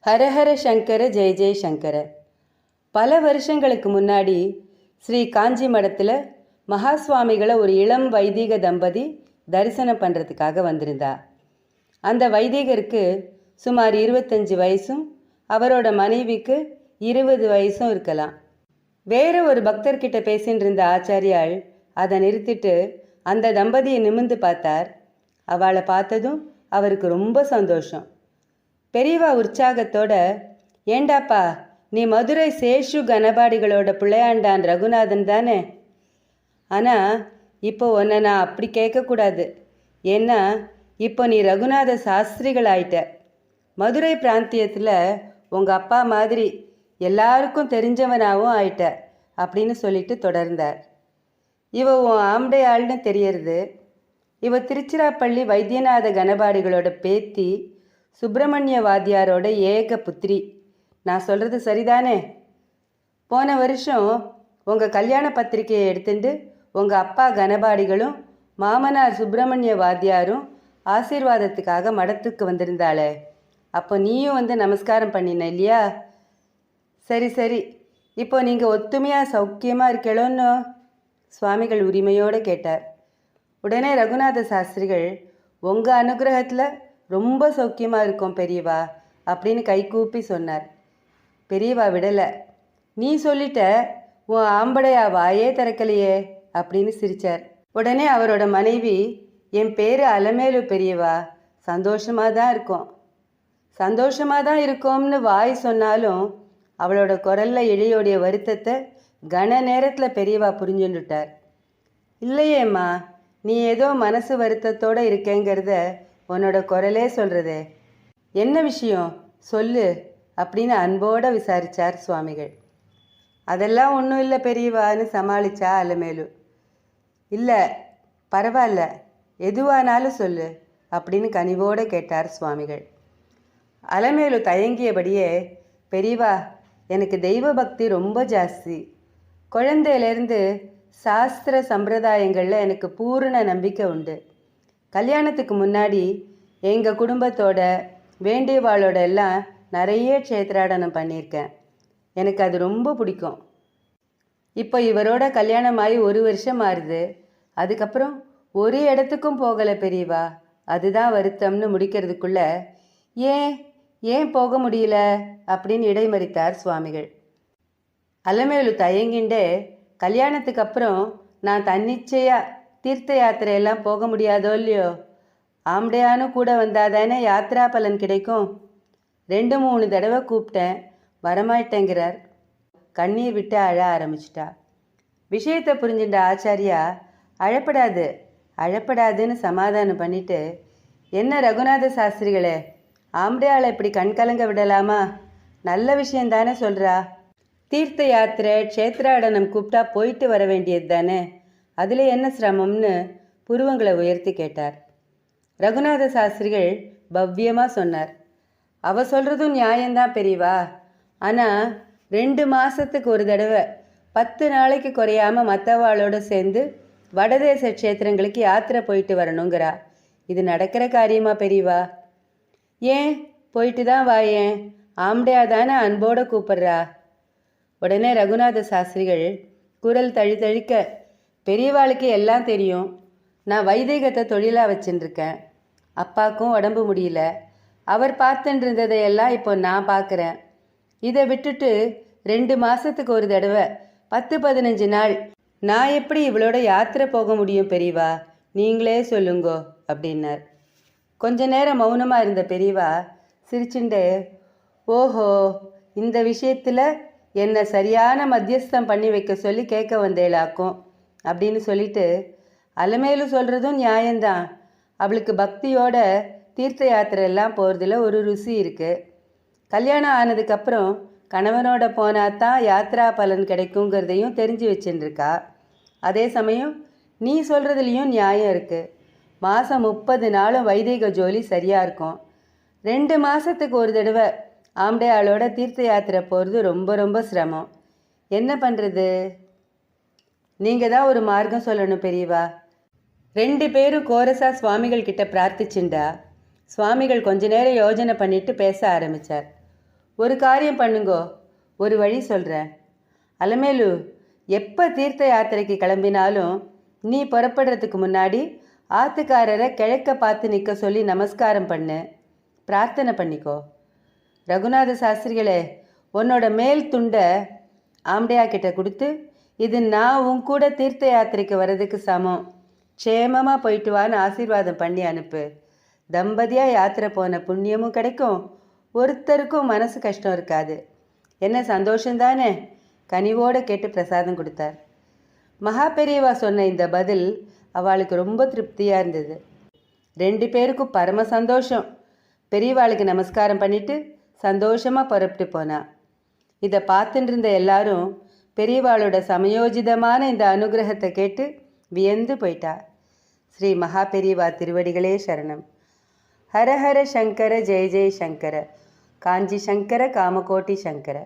ஹரஹர சங்கர ஜெய ஜெய சங்கர. பல வருஷங்களுக்கு முன்னாடி ஸ்ரீ காஞ்சி மடத்தில் மகாஸ்வாமிகளை ஒரு இளம் வைதிக தம்பதி தரிசனம் பண்ணுறதுக்காக வந்திருந்தா. அந்த வைதிகருக்கு சுமார் 25 வயசும் அவரோட மனைவிக்கு 20 வயசும் இருக்கலாம். வேற ஒரு பக்தர்கிட்ட பேசின்னு இருந்த ஆச்சாரியால் அதை நிறுத்திட்டு அந்த தம்பதியை நிமிர்ந்து பார்த்தார். அவளை பார்த்ததும் அவருக்கு ரொம்ப சந்தோஷம். பெரியவா உற்சாகத்தோட, ஏண்டாப்பா, நீ மதுரை சேஷு கணபாடிகளோட பிள்ளையாண்டான் ரகுநாதன் தானே? ஆனால் இப்போ உன்னை நான் அப்படி கேட்கக்கூடாது. ஏன்னா இப்போ நீ ரகுநாத சாஸ்திரிகள் ஆயிட்ட. மதுரை பிராந்தியத்தில் உங்கள் அப்பா மாதிரி எல்லாருக்கும் தெரிஞ்சவனாகவும் ஆயிட்ட அப்படின்னு சொல்லிட்டு தொடர்ந்தார். இவ உன் ஆம்படையாள்னு தெரியறது. இவ திருச்சிராப்பள்ளி வைத்தியநாத கணபாடிகளோட பேத்தி சுப்பிரமணிய வாத்தியாரோட ஏக புத்திரி. நான் சொல்கிறது சரிதானே? போன வருஷம் உங்கள் கல்யாண பத்திரிகையை எடுத்துட்டு உங்கள் அப்பா கணபாடிகளும் மாமனார் சுப்பிரமணிய வாத்தியாரும் ஆசீர்வாதத்துக்காக மடத்துக்கு வந்திருந்தாளே, அப்போ நீயும் வந்து நமஸ்காரம் பண்ணின இல்லையா? சரி சரி, இப்போ நீங்கள் ஒத்துமையாக சௌக்கியமாக இருக்கலோன்னு சுவாமிகள் உரிமையோடு கேட்டார். உடனே ரகுநாத சாஸ்திரிகள், உங்கள் அனுகிரகத்தில் ரொம்ப சௌக்கியமாக இருக்கும் பெரியவா அப்படின்னு கைகூப்பி சொன்னார். பெரியவா விடலை. நீ சொல்லிட்ட, உன் ஆம்படையா வாயே திறக்கலையே அப்படின்னு சிரித்தார். உடனே அவரோட மனைவி, என் பேர் அலமேலு பெரியவா, சந்தோஷமாக தான் இருக்கோம். சந்தோஷமாக தான் இருக்கோம்னு வாய் சொன்னாலும் அவளோட குரலில் இழையோடைய வருத்தத்தை கன நேரத்தில் பெரியவா புரிஞ்சுட்டார். இல்லையேம்மா, நீ ஏதோ மனசு வருத்தத்தோடு இருக்கேங்கிறத உன்னோட குரலே சொல்கிறதே. என்ன விஷயம் சொல்லு அப்படின்னு அன்போடு விசாரித்தார் சுவாமிகள். அதெல்லாம் ஒன்றும் இல்லை பெரியவான்னு சமாளித்தா அலமேலு. இல்லை பரவாயில்ல, எதுவானாலும் சொல்லு அப்படின்னு கனிவோடு கேட்டார் சுவாமிகள். அலமேலு தயங்கியபடியே, பெரியவா, எனக்கு தெய்வ பக்தி ரொம்ப ஜாஸ்தி. குழந்தையிலேருந்து சாஸ்திர சம்பிரதாயங்களில் எனக்கு பூரண நம்பிக்கை உண்டு. கல்யாணத்துக்கு முன்னாடி எங்கள் குடும்பத்தோட வேண்டியவாளோட எல்லாம் நிறைய க்ஷேத்ராடனம் பண்ணியிருக்கேன். எனக்கு அது ரொம்ப பிடிக்கும். இப்போ இவரோட கல்யாணமாகி 1 வருஷம் ஆறுது. அதுக்கப்புறம் ஒரு இடத்துக்கும் போகலை பெரியவா, அதுதான் வருத்தம்னு முடிக்கிறதுக்குள்ள, ஏன் ஏன் போக முடியல அப்படின்னு இடைமறித்தார் சுவாமிகள். அலமேலு தயங்கிண்டே, கல்யாணத்துக்கு அப்புறம் நான் தன்னிச்சையாக தீர்த்த யாத்திரையெல்லாம் போக முடியாதோ இல்லையோ, ஆம்படையானும் கூட வந்தாதானே யாத்ரா பலன் கிடைக்கும். 2-3 தடவை கூப்பிட்டேன், வரமாட்டேங்கிறார். கண்ணீர் விட்டு அழ ஆரம்பிச்சிட்டா. விஷயத்தை புரிஞ்சுட்ட ஆச்சாரியா, அழப்படாது அழப்படாதுன்னு சமாதானம் பண்ணிட்டு, என்ன ரகுநாத சாஸ்திரிகளே, ஆம்படையாளை இப்படி கண்கலங்க விடலாமா? நல்ல விஷயந்தானே சொல்கிறா. தீர்த்த யாத்திரை க்ஷேத்ராடனம் கூப்பிட்டா போயிட்டு வர வேண்டியது தானே, அதில் என்ன சிரமம்னு புருவங்களை உயர்த்தி கேட்டார். ரகுநாத சாஸ்திரிகள் பவ்யமாக சொன்னார். அவ சொல்கிறதும் நியாயம்தான் பெரியவா. ஆனால் 2 மாதத்துக்கு ஒரு தடவை 10 நாளைக்கு குறையாமல் மற்றவாளோடு சேர்ந்து வடதேச க்ஷேத்திரங்களுக்கு யாத்திரை போயிட்டு வரணுங்கிறா. இது நடக்கிற காரியமா பெரியவா? ஏன் போயிட்டு தான் வாயேன், ஆம்படையா தானே அன்போடு கூப்பிட்றா. உடனே ரகுநாத சாஸ்திரிகள் குரல் தழித்தழிக்க, பெரியவாளுக்கு எல்லாம் தெரியும். நான் வைதிகத்தை தொழிலாக வச்சுட்டுருக்கேன். அப்பாவுக்கும் உடம்பு முடியல. அவர் பார்த்துட்டு இருந்ததையெல்லாம் இப்போ நான் பார்க்குறேன். இதை விட்டுட்டு 2 மாதத்துக்கு ஒரு தடவை 10-15 நாள் நான் எப்படி இவளோட யாத்திரை போக முடியும் பெரியவா? நீங்களே சொல்லுங்கோ அப்படின்னார். கொஞ்ச நேரம் மௌனமாக இருந்த பெரியவா சிரிச்சுண்டு, ஓஹோ, இந்த விஷயத்தில் என்னை சரியான மத்தியஸ்தம் பண்ணி வைக்க சொல்லி கேட்க வந்தேளாக்கும் அப்படின்னு சொல்லிட்டு, அலமேலு சொல்கிறதும் நியாயம்தான். அவளுக்கு பக்தியோட தீர்த்த யாத்திரையெல்லாம் போகிறதுல ஒரு ருசி இருக்குது. கல்யாணம் ஆனதுக்கப்புறம் கணவனோட போனால் தான் யாத்ரா பலன் கிடைக்குங்கிறதையும் தெரிஞ்சு வச்சுருக்கா. அதே சமயம் நீ சொல்கிறதுலேயும் நியாயம் இருக்குது. மாதம் 30 நாளும் வைதிக ஜோலி சரியாக இருக்கும். 2 மாதத்துக்கு ஒரு தடவை ஆம்படையாளோட தீர்த்த யாத்திரை போகிறது ரொம்ப ரொம்ப சிரமம். என்ன பண்ணுறது? நீங்கள் தான் ஒரு மார்க்கம் சொல்லணும் பெரியவா. 2 பேரும் கோரஸா சுவாமிகள் கிட்ட பிரார்த்திச்சுண்டா. சுவாமிகள் கொஞ்ச நேரம் யோஜனை பண்ணிட்டு பேச ஆரம்பித்தார். ஒரு காரியம் பண்ணுங்கோ, ஒரு வழி சொல்கிறேன். அலமேலு, எப்போ தீர்த்த யாத்திரைக்கு கிளம்பினாலும் நீ புறப்படுறதுக்கு முன்னாடி ஆத்துக்காரரை கிழக்க பார்த்து நிற்க சொல்லி நமஸ்காரம் பண்ணு, பிரார்த்தனை பண்ணிக்கோ. ரகுநாத சாஸ்திரிகளே, உன்னோட மேல் துண்டை ஆம்படையா கிட்ட கொடுத்து, இது நான் உன் கூட தீர்த்த யாத்திரைக்கு வர்றதுக்கு சமம், க்ஷேமமாக போயிட்டு வான்னு ஆசீர்வாதம் பண்ணி அனுப்பு. தம்பதியாக யாத்திரை போன புண்ணியமும் கிடைக்கும், ஒருத்தருக்கும் மனசு கஷ்டம் இருக்காது. என்ன சந்தோஷந்தானே? கனிவோடு கேட்டு பிரசாதம் கொடுத்தார். மகா பெரியவா சொன்ன இந்த பதில் அவளுக்கு ரொம்ப திருப்தியாக இருந்தது. 2 பேருக்கும் பரம சந்தோஷம். பெரியவாளுக்கு நமஸ்காரம் பண்ணிட்டு சந்தோஷமாக புறப்பட்டு போனா. இதை பார்த்துட்டு இருந்த எல்லாரும் பெரியவாளோட சமயோஜிதமான இந்த அனுகிரகத்தை கேட்டு வியந்து போயிட்டா. ஸ்ரீ மகா பெரியவா திருவடிகளே சரணம். ஹர ஹர சங்கர ஜெய ஜெய சங்கர, காஞ்சி சங்கர காமகோட்டி சங்கர.